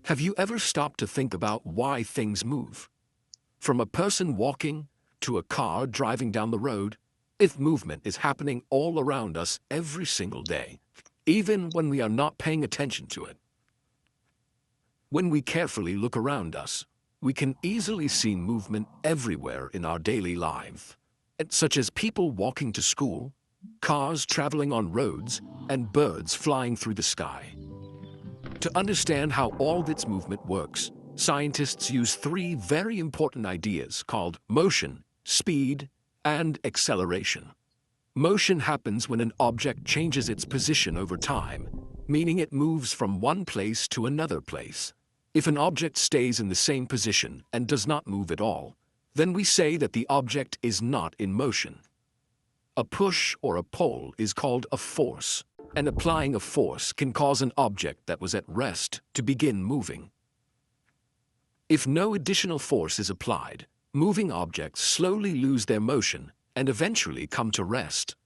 Have you ever stopped to think about why things move? From a person walking to a car driving down the road, if movement is happening all around us every single day, even when we are not paying attention to it. When we carefully look around us, we can easily see movement everywhere in our daily life, such as people walking to school, cars traveling on roads, and birds flying through the sky. To understand how all this movement works, scientists use three very important ideas called motion, speed, and acceleration. Motion happens when an object changes its position over time, meaning it moves from one place to another place. If an object stays in the same position and does not move at all, then we say that the object is not in motion. A push or a pull is called a force, and applying a force can cause an object that was at rest to begin moving. If no additional force is applied, moving objects slowly lose their motion and eventually come to rest.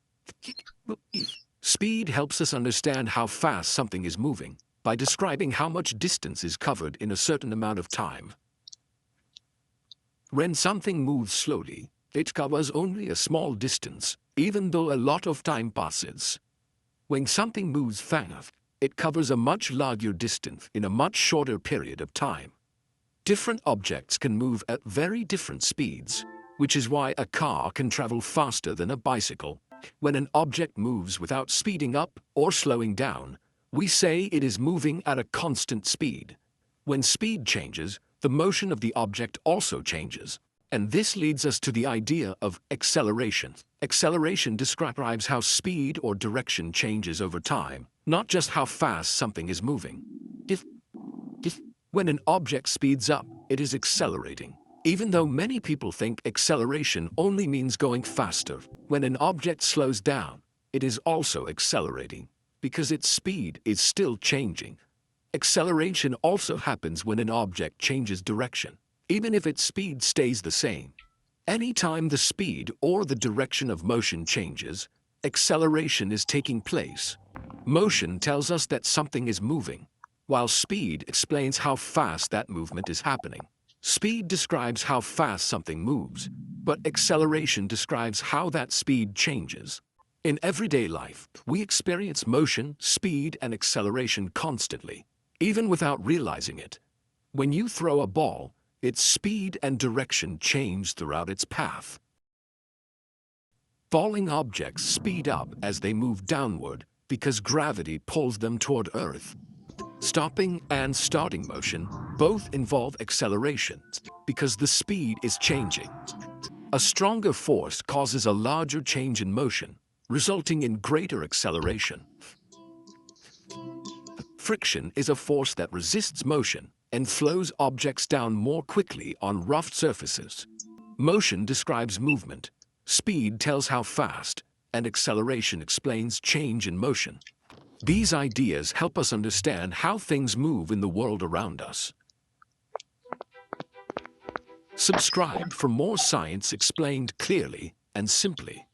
Speed helps us understand how fast something is moving by describing how much distance is covered in a certain amount of time. When something moves slowly, it covers only a small distance, even though a lot of time passes. When something moves fast, it covers a much larger distance in a much shorter period of time. Different objects can move at very different speeds, which is why a car can travel faster than a bicycle. When an object moves without speeding up or slowing down, we say it is moving at a constant speed. When speed changes, the motion of the object also changes. And this leads us to the idea of acceleration. Acceleration describes how speed or direction changes over time, not just how fast something is moving. When an object speeds up, it is accelerating. Even though many people think acceleration only means going faster, when an object slows down, it is also accelerating, because its speed is still changing. Acceleration also happens when an object changes direction, even if its speed stays the same. Anytime the speed or the direction of motion changes, acceleration is taking place. Motion tells us that something is moving, while speed explains how fast that movement is happening. Speed describes how fast something moves, but acceleration describes how that speed changes. In everyday life, we experience motion, speed, and acceleration constantly, even without realizing it. When you throw a ball, its speed and direction change throughout its path. Falling objects speed up as they move downward because gravity pulls them toward Earth. Stopping and starting motion both involve acceleration because the speed is changing. A stronger force causes a larger change in motion, resulting in greater acceleration. Friction is a force that resists motion and slows objects down more quickly on rough surfaces. Motion describes movement, speed tells how fast, and acceleration explains change in motion. These ideas help us understand how things move in the world around us. Subscribe for more science explained clearly and simply.